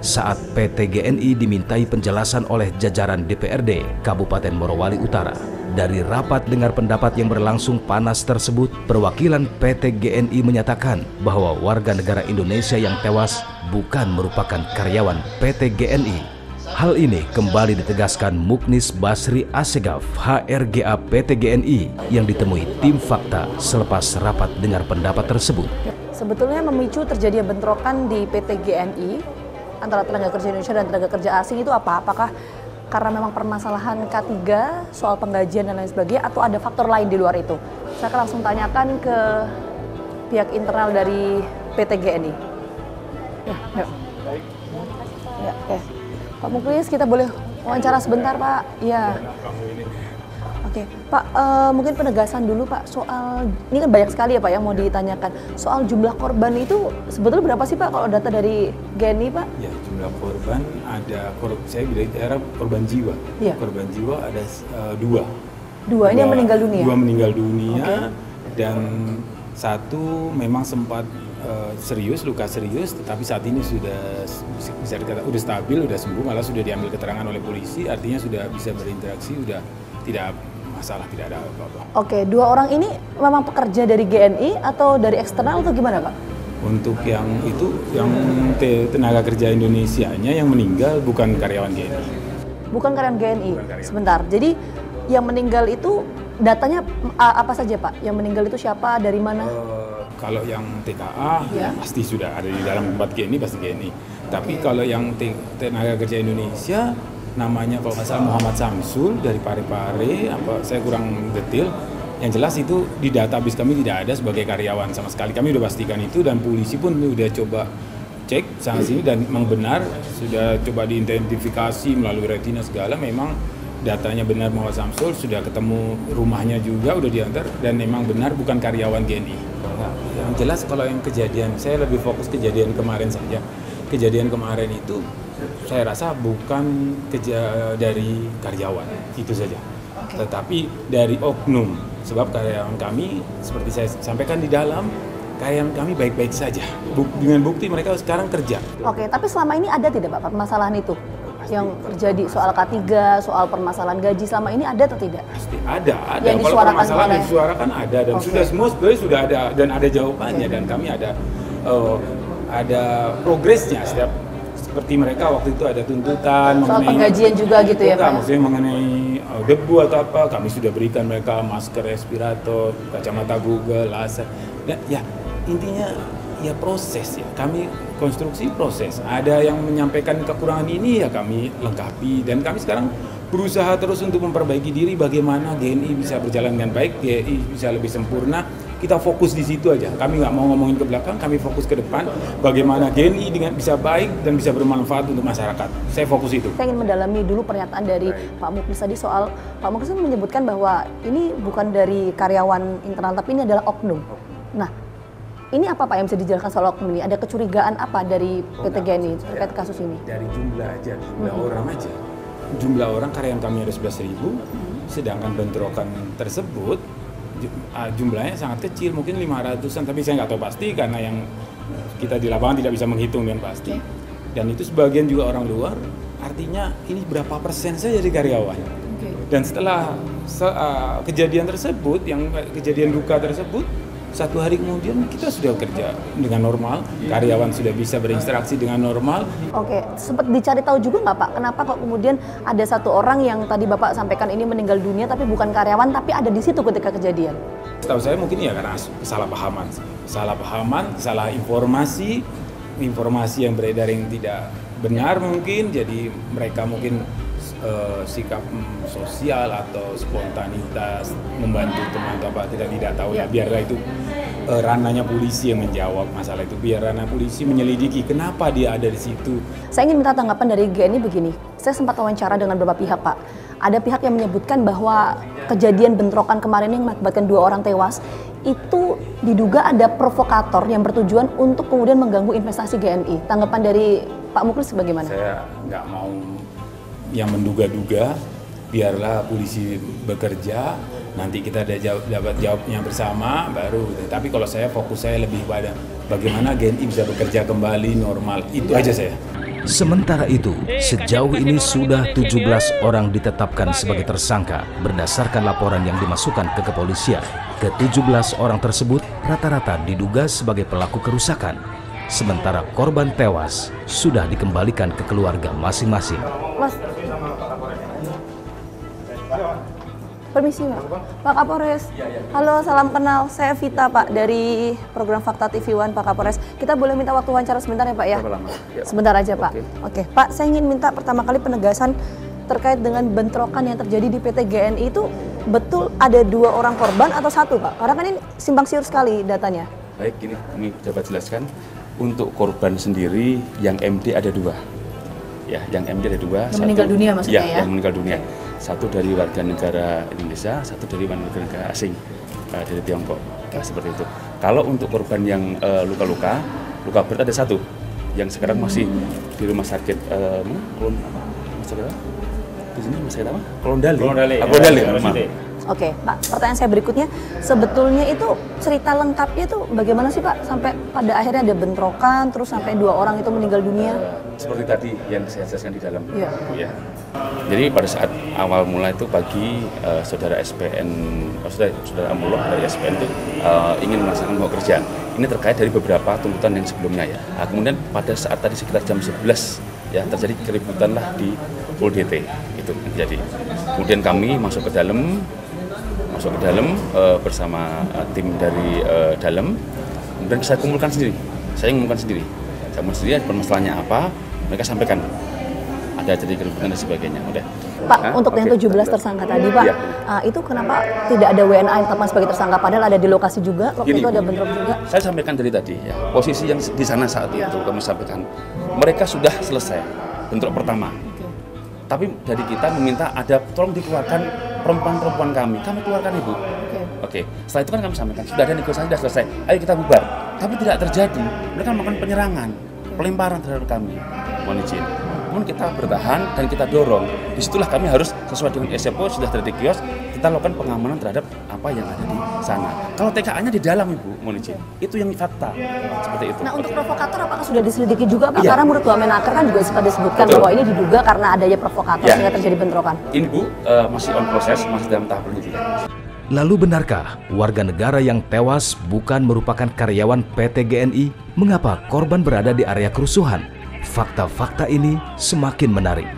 saat PT GNI dimintai penjelasan oleh jajaran DPRD Kabupaten Morowali Utara. Dari rapat dengar pendapat yang berlangsung panas tersebut, perwakilan PT GNI menyatakan bahwa warga negara Indonesia yang tewas bukan merupakan karyawan PT GNI. Hal ini kembali ditegaskan Muknis Basri Assegaf, HRGA PT GNI yang ditemui tim fakta selepas rapat dengar pendapat tersebut. Sebetulnya memicu terjadinya bentrokan di PT GNI antara tenaga kerja Indonesia dan tenaga kerja asing itu apa? Apakah karena memang permasalahan K3 soal penggajian dan lain sebagainya atau ada faktor lain di luar itu? Saya akan langsung tanyakan ke pihak internal dari PT GNI. Ya, yuk. Ya, oke. Pak Muklis, kita boleh wawancara sebentar, Pak? Iya. Oke, Pak, mungkin penegasan dulu, Pak, soal, ini kan banyak sekali ya, Pak, yang mau ditanyakan. Soal jumlah korban itu sebetulnya berapa sih, Pak, kalau data dari GNI, Pak? Ya, jumlah korban ada, saya bicara korban jiwa. Ya. Korban jiwa ada dua. Dua, ini yang meninggal dunia? Dua meninggal dunia, okay. Dan satu memang sempat serius, luka serius, tetapi saat ini sudah bisa dikatakan udah stabil, udah sembuh, malah sudah diambil keterangan oleh polisi, artinya sudah bisa berinteraksi, sudah tidak masalah, tidak ada apa-apa. Oke, dua orang ini memang pekerja dari GNI atau dari eksternal atau gimana, Pak? Untuk yang itu, yang tenaga kerja Indonesianya yang meninggal bukan karyawan GNI. Bukan karyawan GNI. Bukan karyawan. Sebentar, jadi yang meninggal itu datanya apa saja, Pak? Yang meninggal itu siapa, dari mana? Kalau yang TKA ya pasti sudah ada di dalam tempat GNI, pasti GNI. Tapi kalau yang tenaga kerja Indonesia, namanya kalau nggak salah Muhammad Samsul dari Parepare, saya kurang detail. Yang jelas itu di database kami tidak ada sebagai karyawan sama sekali. Kami udah pastikan itu dan polisi pun udah coba cek sana sini dan memang benar, sudah coba diidentifikasi melalui retina segala, memang datanya benar Muhammad Samsul, sudah ketemu rumahnya juga, udah diantar dan memang benar bukan karyawan GNI. Nah, yang jelas kalau yang kejadian, saya lebih fokus kejadian kemarin saja. Kejadian kemarin itu saya rasa bukan dari karyawan, itu saja. Okay. Tetapi dari oknum, sebab karyawan kami seperti saya sampaikan di dalam, karyawan kami baik-baik saja. Dengan bukti mereka sekarang kerja. Oke, tapi selama ini ada tidak, Pak, permasalahan itu? Yang terjadi soal K3, soal permasalahan gaji selama ini ada atau tidak? Pasti ada. Yang kalau permasalahan yang disuarakan ada dan okay. sudah semua sebenarnya sudah ada dan ada jawabannya dan kami ada progresnya setiap seperti mereka waktu itu ada tuntutan soal mengenai penggajian juga gitu ya, Pak? Maksudnya mengenai debu atau apa, kami sudah berikan mereka masker, respirator, kacamata Google, laser. Dan ya intinya ya proses ya, kami konstruksi proses. Ada yang menyampaikan kekurangan ini ya kami lengkapi dan kami sekarang berusaha terus untuk memperbaiki diri bagaimana GNI bisa berjalan dengan baik, GNI bisa lebih sempurna. Kita fokus di situ aja. Kami nggak mau ngomongin ke belakang, kami fokus ke depan. Bagaimana GNI dengan bisa baik dan bisa bermanfaat untuk masyarakat. Saya fokus itu. Saya ingin mendalami dulu pernyataan dari Pak Muklis tadi soal Pak Muklis menyebutkan bahwa ini bukan dari karyawan internal tapi ini adalah oknum. Nah, ini apa, Pak, yang bisa dijelaskan soal oknum ini? Ada kecurigaan apa dari PT GNI terkait kasus ini? Dari jumlah aja, jumlah orang aja. Jumlah orang karyawan kami ada 11.000, sedangkan bentrokan tersebut jumlahnya sangat kecil, mungkin 500-an, tapi saya nggak tahu pasti karena yang kita di lapangan tidak bisa menghitung dengan pasti. Dan itu sebagian juga orang luar, artinya ini berapa persen saja dari karyawan. Dan setelah kejadian tersebut, yang kejadian duka tersebut, 1 hari kemudian kita sudah kerja dengan normal, karyawan sudah bisa berinteraksi dengan normal. Oke, sempat dicari tahu juga nggak, Pak, kenapa kok kemudian ada 1 orang yang tadi Bapak sampaikan ini meninggal dunia tapi bukan karyawan tapi ada di situ ketika kejadian? Setahu saya mungkin ya karena kesalahpahaman, salah informasi yang beredar yang tidak benar mungkin, jadi mereka mungkin sikap sosial atau spontanitas membantu teman atau apa tidak tahu ya, biarlah itu ranahnya polisi yang menjawab masalah itu, biar ranah polisi menyelidiki kenapa dia ada di situ. Saya ingin minta tanggapan dari GNI begini, saya sempat wawancara dengan beberapa pihak, Pak. Ada pihak yang menyebutkan bahwa kejadian bentrokan kemarin yang mengakibatkan 2 orang tewas itu diduga ada provokator yang bertujuan untuk kemudian mengganggu investasi GNI. Tanggapan dari Pak Muklis bagaimana? Saya nggak mau yang menduga-duga, biarlah polisi bekerja, nanti kita dapat jawabnya bersama baru. Tapi kalau saya fokus saya lebih pada bagaimana GNI bisa bekerja kembali normal, itu aja saya. Sementara itu, sejauh ini sudah 17 orang ditetapkan sebagai tersangka berdasarkan laporan yang dimasukkan ke kepolisian. Ke-17 orang tersebut rata-rata diduga sebagai pelaku kerusakan. Sementara korban tewas sudah dikembalikan ke keluarga masing-masing. Mas, permisi Pak Kapolres. Halo, salam kenal. Saya Vita Pak dari program Fakta TV One Pak Kapolres. Kita boleh minta waktu wawancara sebentar ya Pak ya? Sebentar aja Pak. Oke. Pak, saya ingin minta pertama kali penegasan terkait dengan bentrokan yang terjadi di PT GNI itu betul ada 2 orang korban atau 1 Pak? Karena kan ini simpang siur sekali datanya. Baik, ini kami dapat jelaskan. Untuk korban sendiri yang MD ada 2. Ya, yang MD ada 2. Yang meninggal dunia maksudnya ya? Yang meninggal dunia. Satu dari warga negara Indonesia, satu dari warga negara asing dari Tiongkok. Nah, seperti itu. Kalau untuk korban yang luka berat ada 1 yang sekarang masih di rumah sakit di sini rumah sakit apa? Kolondali. Oke, Pak. Pertanyaan saya berikutnya, sebetulnya itu cerita lengkapnya itu bagaimana sih Pak sampai pada akhirnya ada bentrokan, terus sampai 2 orang itu meninggal dunia? Seperti tadi yang saya jelaskan di dalam. Iya. Ya. Jadi pada saat awal mulai itu pagi saudara SPN, saudara Amullah dari SPN itu ingin melaksanakan mau kerja. Ini terkait dari beberapa tuntutan yang sebelumnya ya. Nah, kemudian pada saat tadi sekitar jam 11 ya terjadi keributan lah di Pol DT itu terjadi. Kemudian kami masuk ke dalam bersama tim dari dalam. Kemudian saya kumpulkan sendiri. Saya permasalahannya apa, mereka sampaikan. Ada jadi keributan dan sebagainya. Udah. Pak, untuk yang 17 tersangka tadi, Pak, ya. Itu kenapa tidak ada WNA yang tetap sebagai tersangka? Padahal ada di lokasi juga, waktu itu ada bentrok juga. Saya sampaikan dari tadi, ya, posisi yang di sana saat itu kami sampaikan, mereka sudah selesai bentrok pertama. Tapi dari kita meminta tolong dikeluarkan perempuan-perempuan kami keluarkan Ibu. Oke. Setelah itu kan kami sampaikan, sudah ada negosiasi, sudah selesai, ayo kita bubar. Tapi tidak terjadi, mereka melakukan penyerangan, pelemparan terhadap kami. Mohon izin. Namun kita bertahan dan kita dorong. Disitulah kami harus sesuai dengan SPO sudah terjadi kios, kita lakukan pengamanan terhadap apa yang ada di sana. Kalau TKA-nya di dalam Ibu, mohon izin. Itu yang fakta. Seperti itu. Nah, untuk provokator apakah sudah diselidiki juga Pak? Karena menurut Wamenaker kan juga sempat disebutkan bahwa ini diduga karena adanya provokator sehingga terjadi bentrokan. Ini Bu, masih on proses, masih dalam tahap penyidikan. Lalu benarkah warga negara yang tewas bukan merupakan karyawan PT GNI? Mengapa korban berada di area kerusuhan? Fakta-fakta ini semakin menarik.